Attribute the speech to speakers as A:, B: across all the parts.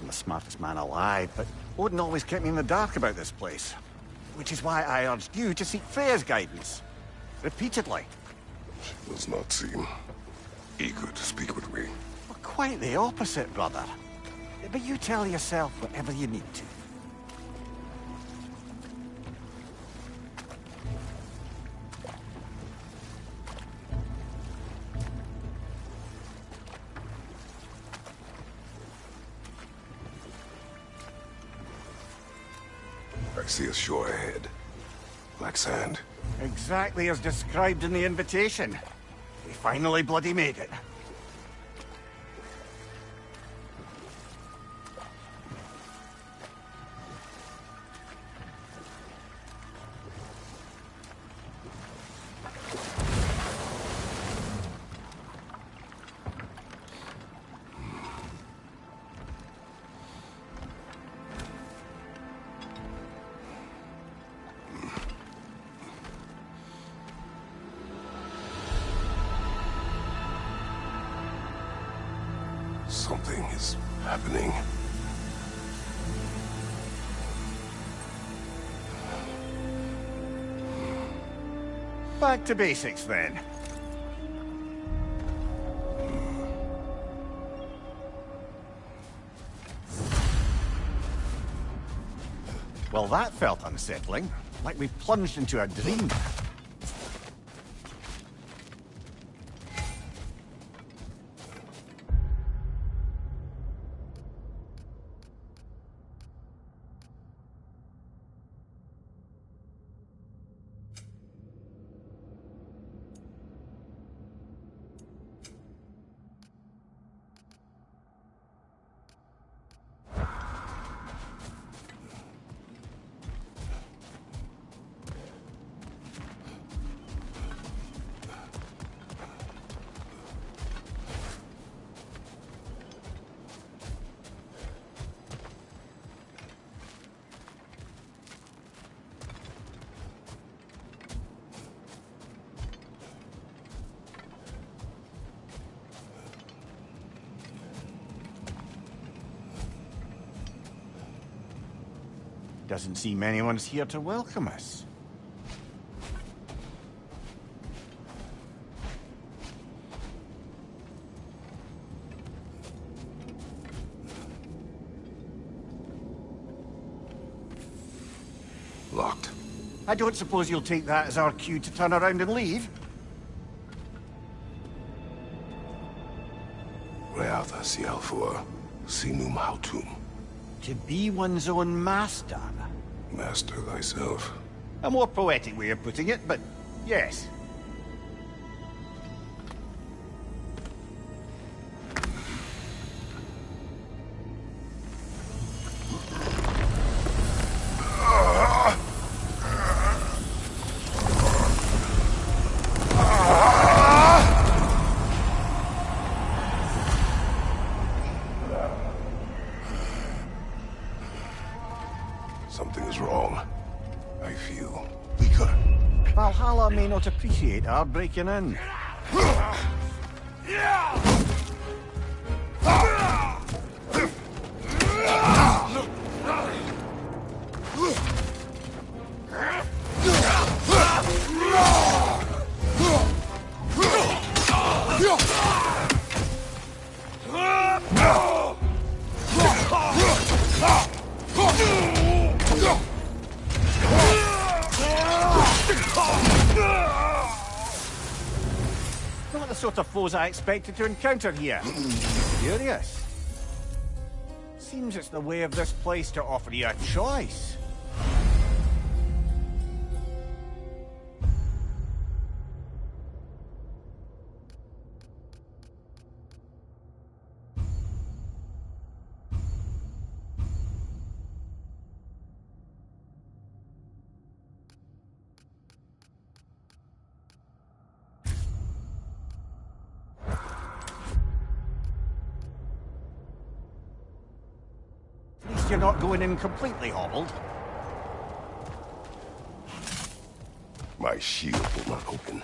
A: I'm the smartest man alive, but Odin always kept me in the dark about this place. Which is why I urged you to seek Freya's guidance. Repeatedly.
B: She does not seem eager to speak with me.
A: Well, quite the opposite, brother. But you tell yourself whatever you need to.
B: I see a shore ahead. Black sand.
A: Exactly as described in the invitation. We finally bloody made it.
B: Something is happening.
A: Back to basics, then. Well, that felt unsettling. Like we plunged into a dream. Doesn't seem anyone's here to welcome us.
B: Locked.
A: I don't suppose you'll take that as our cue to turn around and leave?
B: Reatha Sialfur, Sinum Hautum.
A: To be one's own master.
B: Master thyself.
A: A more poetic way of putting it, but yes.
B: Something is wrong. I feel weaker.
A: Valhalla may not appreciate our breaking in. Not the sort of foes I expected to encounter here. Curious. Seems it's the way of this place to offer you a choice. At least you're not going in completely hobbled.
B: My shield will not open.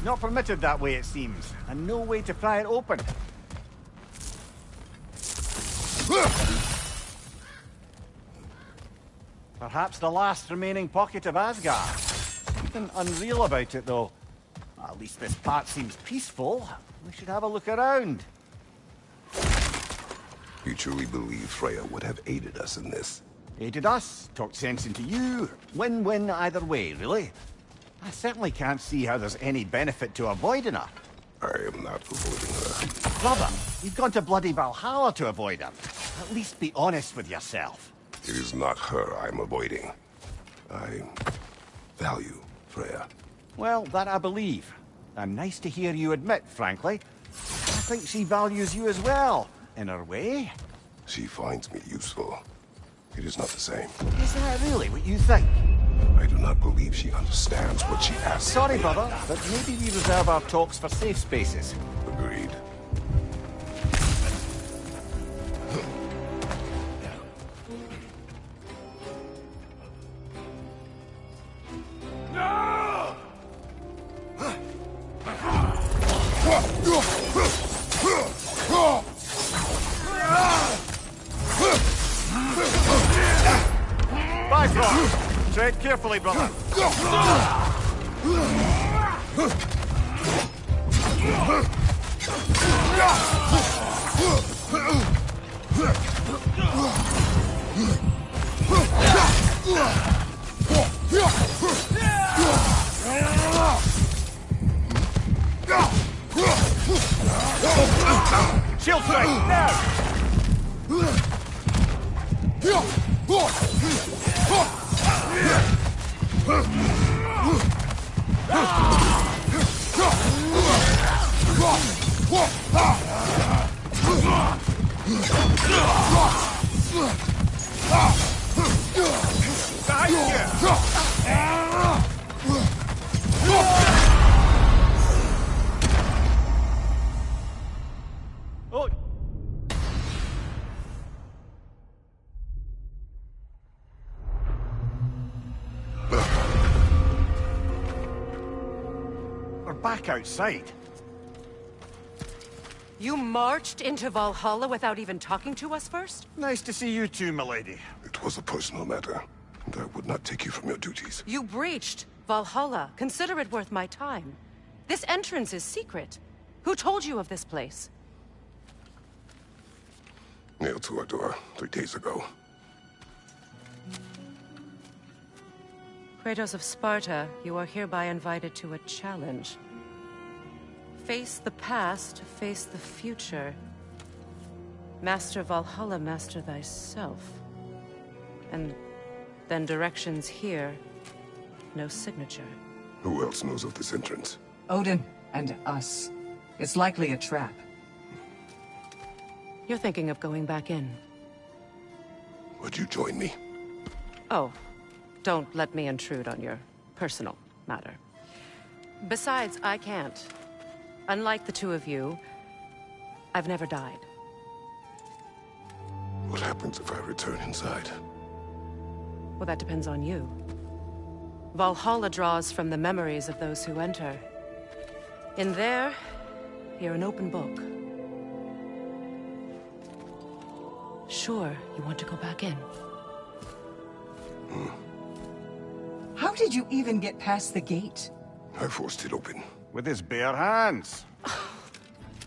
A: Not permitted that way, it seems, and no way to pry it open. Perhaps the last remaining pocket of Asgard. Something unreal about it, though. At least this part seems peaceful. We should have a look around.
B: You truly believe Freya would have aided us in this?
A: Aided us, talked sense into you. Win-win either way, really. I certainly can't see how there's any benefit to avoiding her.
B: I am not avoiding her.
A: Brother, you've gone to bloody Valhalla to avoid her. At least be honest with yourself.
B: It is not her I'm avoiding. I value Freya.
A: Well, that I believe. And nice to hear you admit, frankly. I think she values you as well, in her way.
B: She finds me useful. It is not the same.
A: Is that really what you think?
B: I do not believe she understands what she asks.
A: Sorry, brother, but maybe we reserve our talks for safe spaces.
B: Agreed.
A: Bifrost! Tread carefully, brother. Shield strike, now! Oh! We're back outside.
C: You marched into Valhalla without even talking to us first?
A: Nice to see you too, milady.
B: It was a personal matter, and I would not take you from your duties.
C: You breached Valhalla. Consider it worth my time. This entrance is secret. Who told you of this place?
B: Nailed to our door 3 days ago.
C: Kratos of Sparta, you are hereby invited to a challenge. Face the past, face the future. Master Valhalla, master thyself. And then directions here, no signature.
B: Who else knows of this entrance?
D: Odin and us. It's likely a trap.
C: You're thinking of going back in.
B: Would you join me?
C: Oh, don't let me intrude on your personal matter. Besides, I can't. Unlike the two of you, I've never died.
B: What happens if I return inside?
C: Well, that depends on you. Valhalla draws from the memories of those who enter. In there, you're an open book. Sure, you want to go back in.
D: How did you even get past the gate?
B: I forced it open.
A: With his bare hands.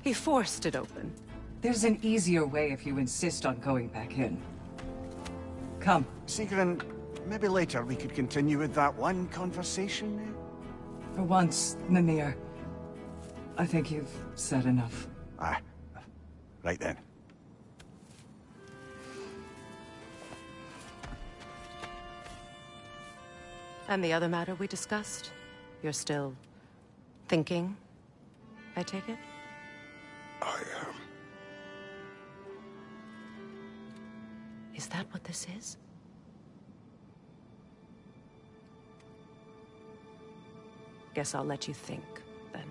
C: He forced it open.
D: There's an easier way if you insist on going back in. Come.
A: Sigrun, maybe later we could continue with that one conversation.
D: For once, Mimir. I think you've said enough.
A: Aye. Right then.
C: And the other matter we discussed? You're still thinking, I take it?
B: I am.
C: Is that what this is? Guess I'll let you think, then.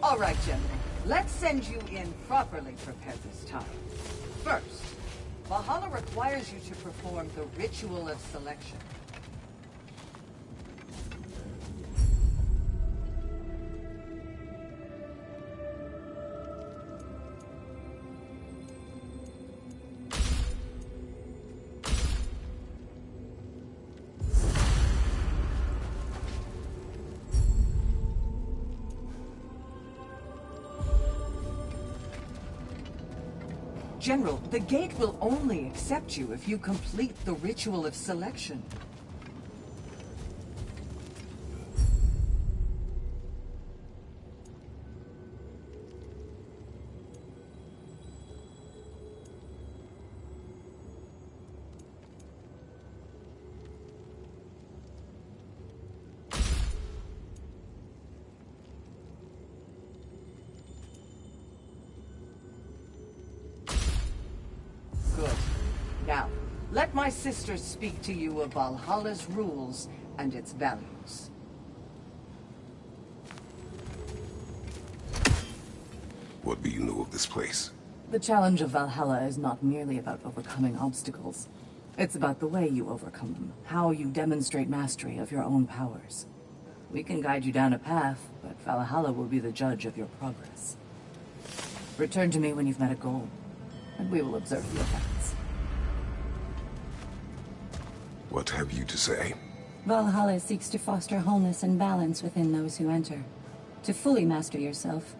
D: All right, General. Let's send you in properly prepared this time. First, Valhalla requires you to perform the ritual of selection. General, the gate will only accept you if you complete the ritual of selection. Now, let my sisters speak to you of Valhalla's rules and its values.
B: What do you know of this place?
E: The challenge of Valhalla is not merely about overcoming obstacles. It's about the way you overcome them, how you demonstrate mastery of your own powers. We can guide you down a path, but Valhalla will be the judge of your progress. Return to me when you've met a goal, and we will observe the effects.
B: What have you to say?
F: Valhalla seeks to foster wholeness and balance within those who enter. To fully master yourself,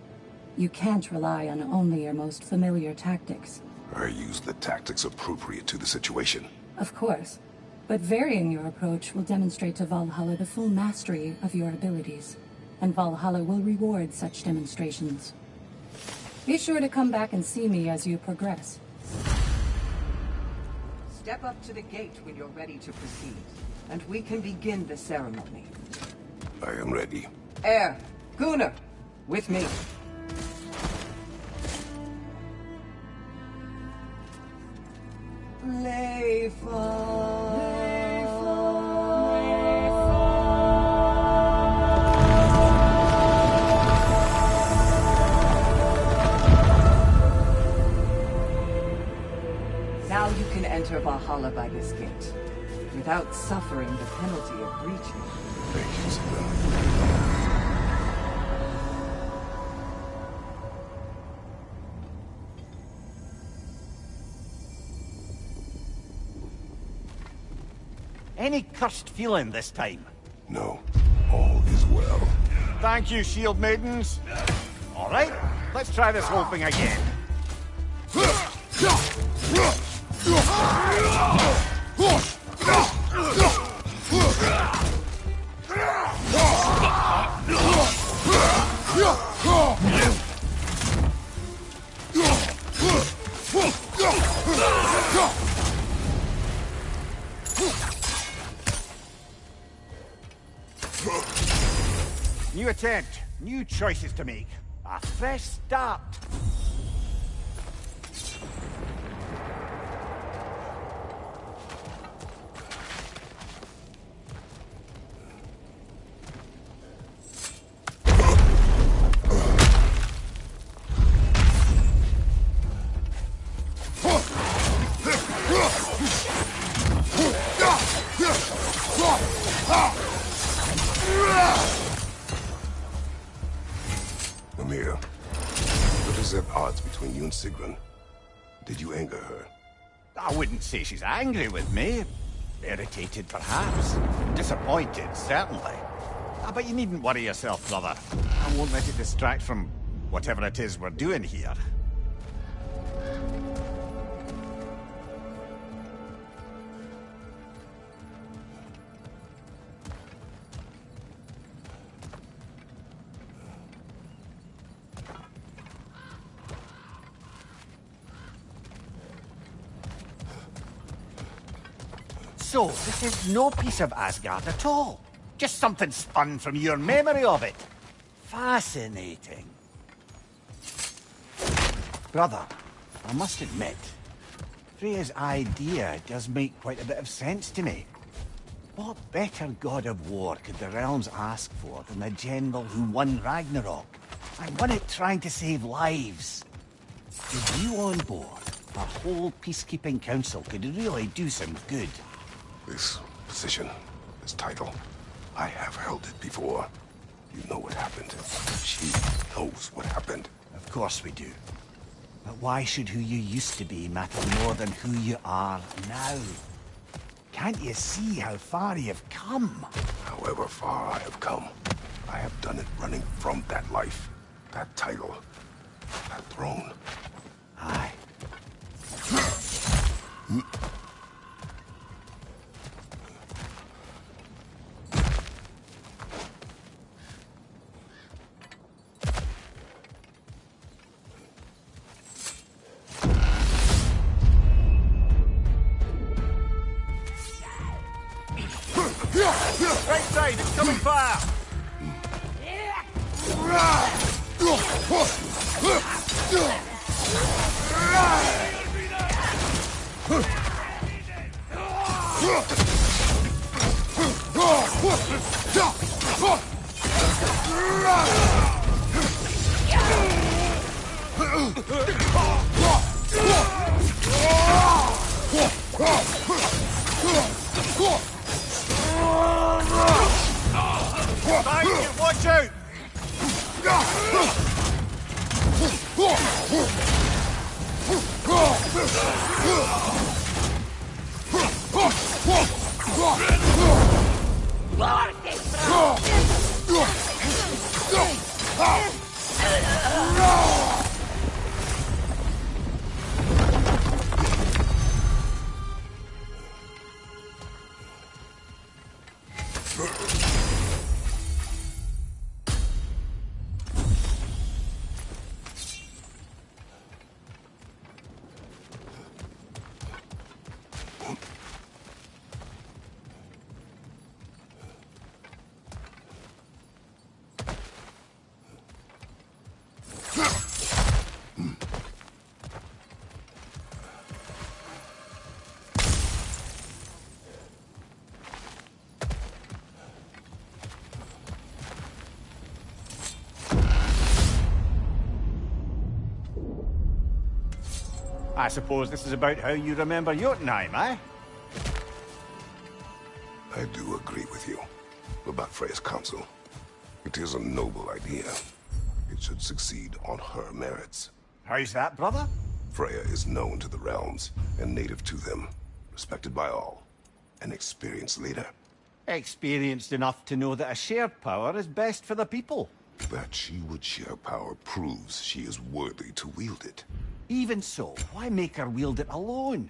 F: you can't rely on only your most familiar tactics.
B: I use the tactics appropriate to the situation.
F: Of course, but varying your approach will demonstrate to Valhalla the full mastery of your abilities, and Valhalla will reward such demonstrations. Be sure to come back and see me as you progress.
D: Step up to the gate when you're ready to proceed, and we can begin the ceremony.
B: I am ready.
D: Air, Gunnar, with me. Now you can enter Valhalla by this gate, without suffering the penalty of breaching.
B: Thank you, Sigurd.
A: Any cursed feeling this time?
B: No, all is well.
A: Thank you, shield maidens. All right, let's try this whole thing again. New attempt, new choices to make. A fresh start.
B: Amir, what is at odds between you and Sigrun? Did you anger her?
A: I wouldn't say she's angry with me. Irritated, perhaps. Disappointed, certainly. But you needn't worry yourself, brother. I won't let it distract from whatever it is we're doing here. So, this is no piece of Asgard at all. Just something spun from your memory of it. Fascinating. Brother, I must admit, Freya's idea does make quite a bit of sense to me. What better god of war could the realms ask for than the general who won Ragnarok? I won it trying to save lives. With you on board, our whole peacekeeping council could really do some good.
B: This position, this title, I have held it before. You know what happened. She knows what happened.
A: Of course we do. But why should who you used to be matter more than who you are now? Can't you see how far you've come?
B: However far I have come, I have done it running from that life, that title, that throne.
A: Aye. Right side, it's coming fast! Watch out! I suppose this is about how you remember Jotunheim, eh?
B: I do agree with you about Freya's council. It is a noble idea. It should succeed on her merits.
A: How's that, brother?
B: Freya is known to the realms and native to them, respected by all, an experienced leader.
A: Experienced enough to know that a shared power is best for the people.
B: That she would share power proves she is worthy to wield it.
A: Even so, why make her wield it alone?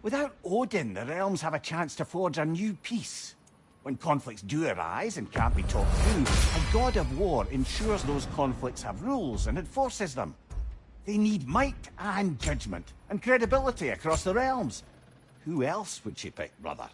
A: Without Odin, the realms have a chance to forge a new peace. When conflicts do arise and can't be talked through, a god of war ensures those conflicts have rules and enforces them. They need might and judgment, and credibility across the realms. Who else would she pick, brother?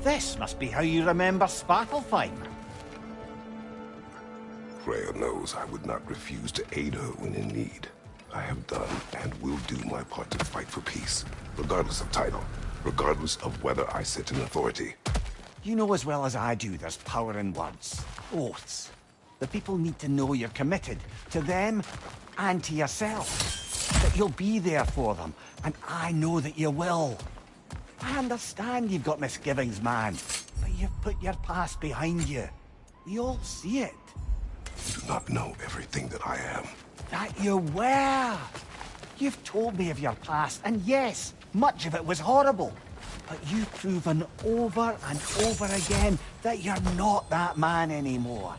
A: This must be how you remember Svartalfheim.
B: Freya knows I would not refuse to aid her when in need. I have done and will do my part to fight for peace, regardless of title, regardless of whether I sit in authority.
A: You know as well as I do there's power in words. Oaths. The people need to know you're committed. To them, and to yourself. That you'll be there for them. And I know that you will. I understand you've got misgivings, man. But you've put your past behind you. We all see it.
B: You do not know everything that I am.
A: That you were. You've told me of your past, and yes, much of it was horrible. But you've proven over and over again that you're not that man anymore.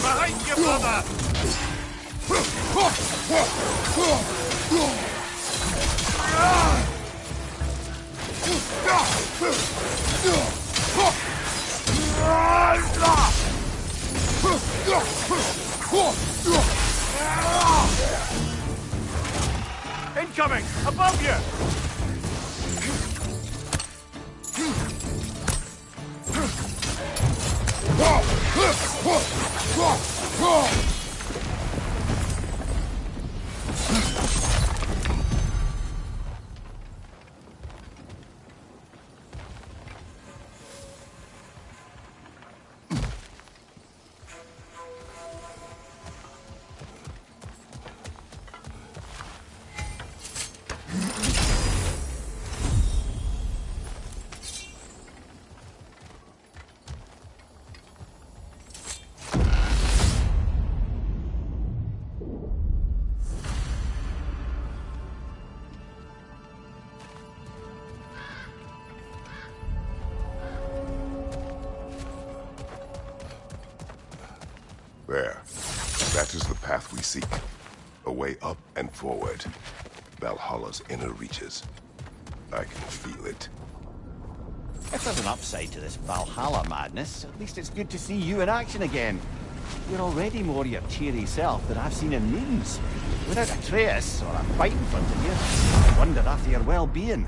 G: Behind you, brother! Incoming! Above you!
B: There. That is the path we seek. A way up and forward. Valhalla's inner reaches. I can feel it.
A: If there's an upside to this Valhalla madness, at least it's good to see you in action again. You're already more your cheery self than I've seen in moons. Without a trace or a fight in front of you, I wondered after your well-being.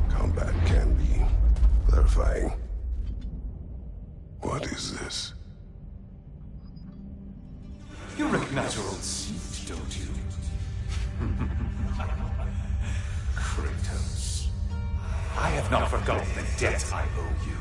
B: Combat can be clarifying. What is this?
G: You recognize your old seat, don't you? Kratos. I have not forgotten the debt I owe you.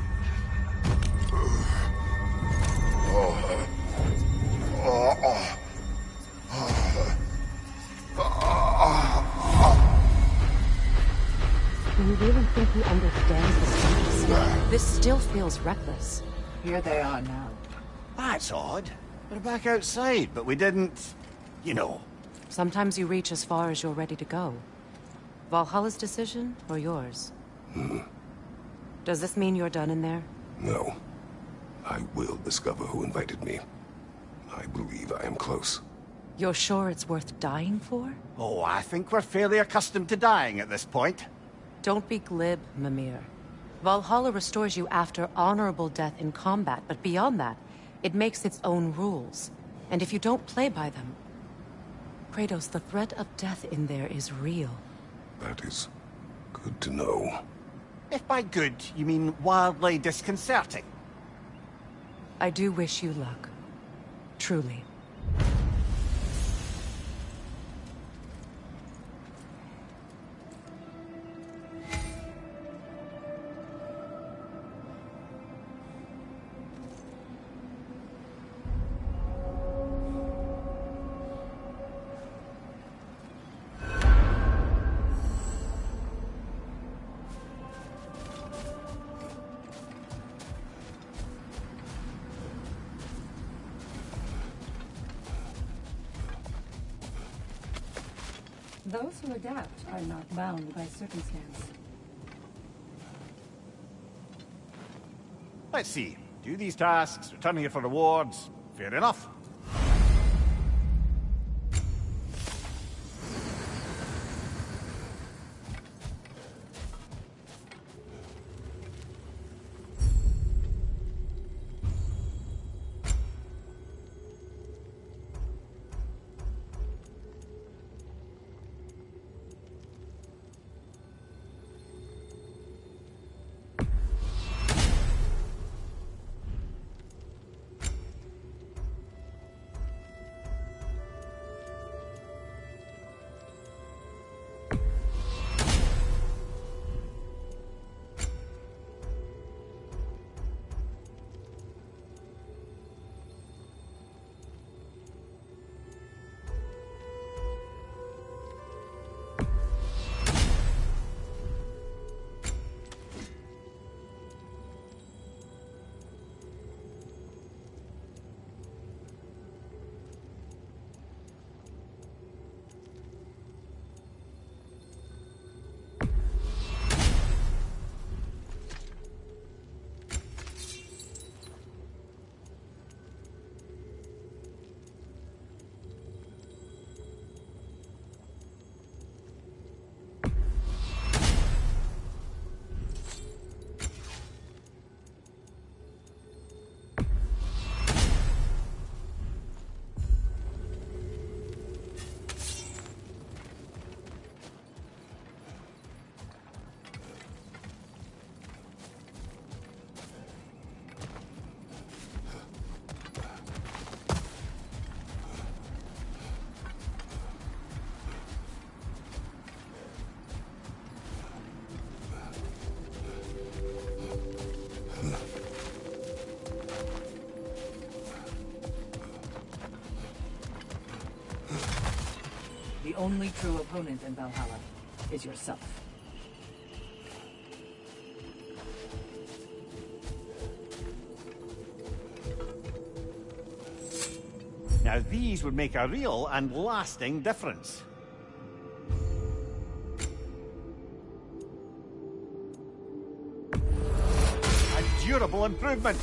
C: Do you really think he understands the stakes? This still feels reckless.
D: Here they are now.
A: That's odd. We're back outside, but we didn't... you know.
C: Sometimes you reach as far as you're ready to go. Valhalla's decision, or yours? Does this mean you're done in there?
B: No. I will discover who invited me. I believe I am close.
C: You're sure it's worth dying for?
A: Oh, I think we're fairly accustomed to dying at this point.
C: Don't be glib, Mimir. Valhalla restores you after honorable death in combat, but beyond that, it makes its own rules. And if you don't play by them... Kratos, the threat of death in there is real.
B: That is good to know.
A: If by good, you mean wildly disconcerting.
C: I do wish you luck. Truly.
F: Those who adapt are not bound by circumstance.
A: Let's see. Do these tasks, return here for rewards. Fair enough.
E: The only true opponent in Valhalla is yourself.
A: Now these would make a real and lasting difference. A durable improvement.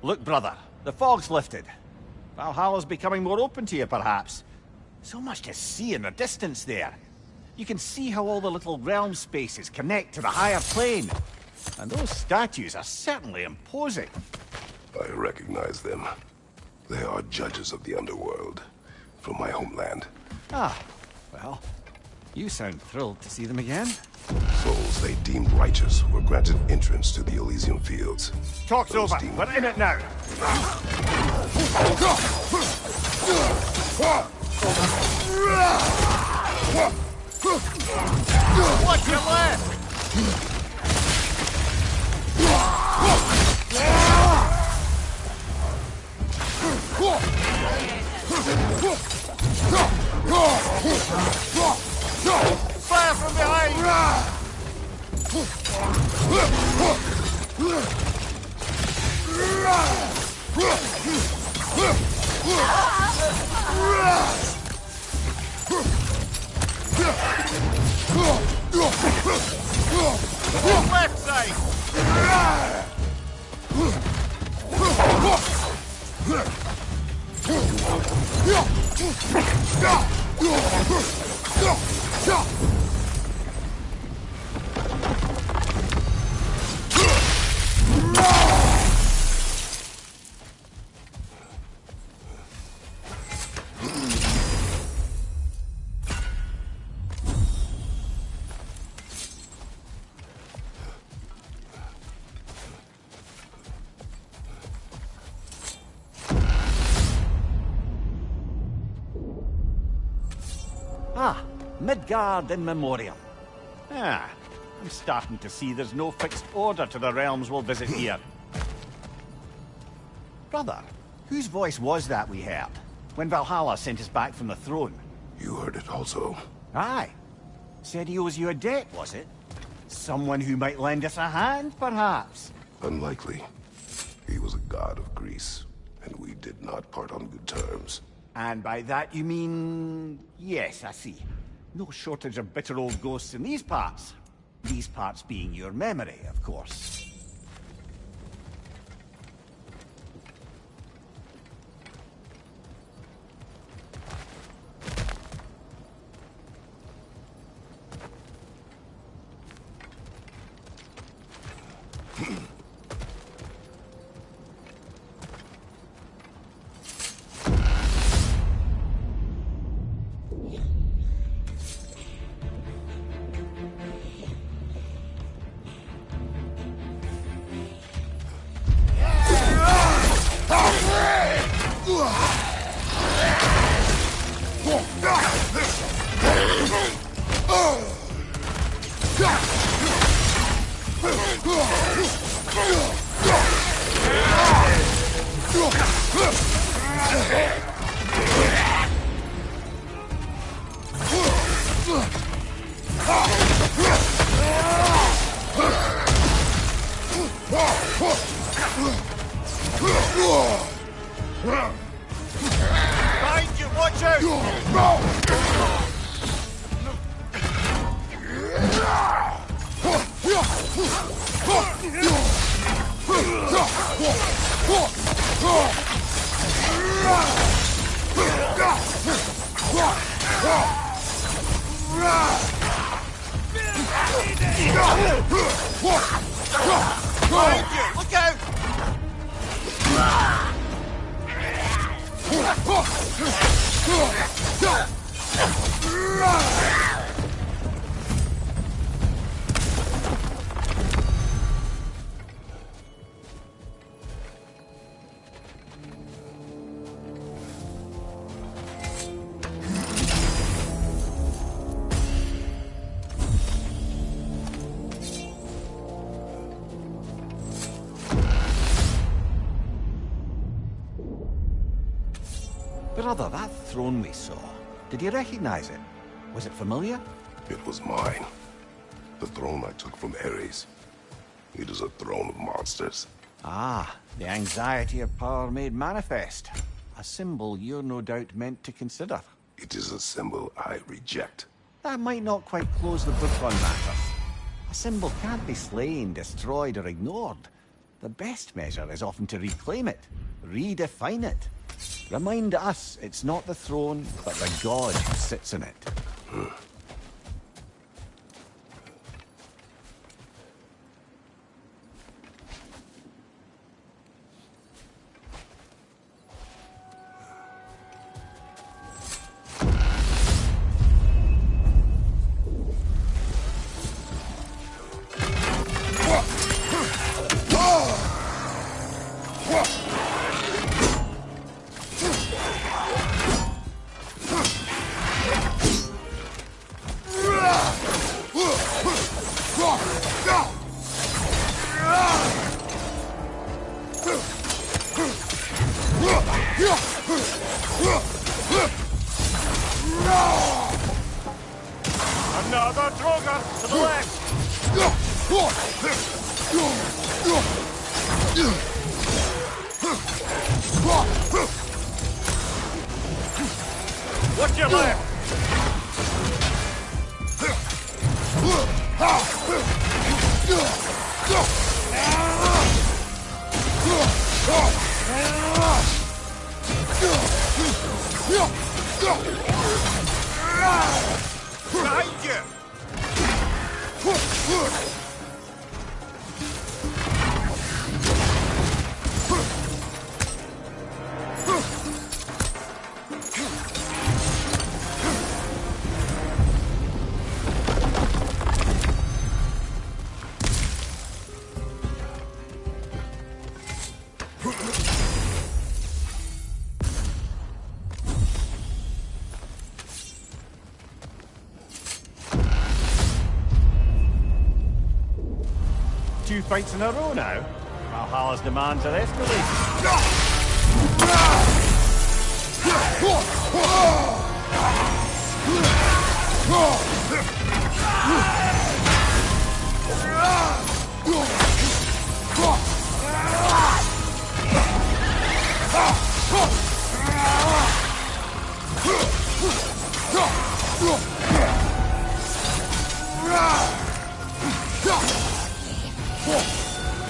A: Look, brother, the fog's lifted. Valhalla's becoming more open to you, perhaps. So much to see in the distance there. You can see how all the little realm spaces connect to the higher plane. And those statues are certainly imposing.
B: I recognize them. They are judges of the underworld, from my homeland.
A: Ah, well, you sound thrilled to see them again.
B: Souls they deemed righteous were granted entrance to the Elysium Fields.
A: Talk's
B: Those
A: over.
B: demons-
A: We're in it now. What's your left? Fire from behind! Left side! Ah, Midgard in memoriam. Ah, I'm starting to see there's no fixed order to the realms we'll visit here. Brother, whose voice was that we heard when Valhalla sent us back from the throne?
B: You heard it also.
A: Aye. Said he owes you a debt, was it? Someone who might lend us a hand, perhaps?
B: Unlikely. He was a god of Greece, and we did not part on good terms.
A: And by that you mean... Yes, I see. No shortage of bitter old ghosts in these parts. These parts being your memory, of course. Behind you, watch out! Behind you, look out! Brother, that throne we saw, did you recognize it? Was it familiar?
B: It was mine. The throne I took from Ares. It is a throne of monsters.
A: Ah, the anxiety of power made manifest. A symbol you're no doubt meant to consider.
B: It is a symbol I reject.
A: That might not quite close the book on matters. A symbol can't be slain, destroyed, or ignored. The best measure is often to reclaim it, redefine it. Remind us it's not the throne, but the god who sits in it.
G: Another Droga to the left! Watch your left! Behind you! Two fights in a row now. Valhalla's demands are escalating.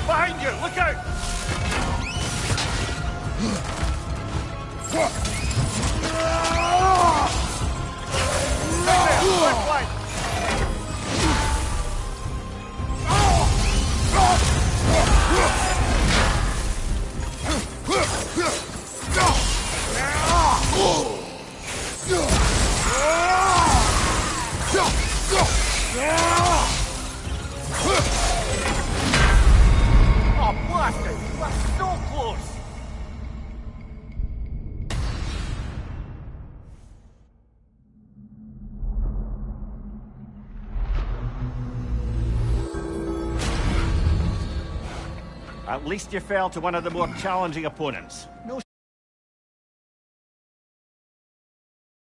G: Behind you! Look out! Left flank! Oh, blast it! We're so close! At least you fell to one of the more challenging opponents. No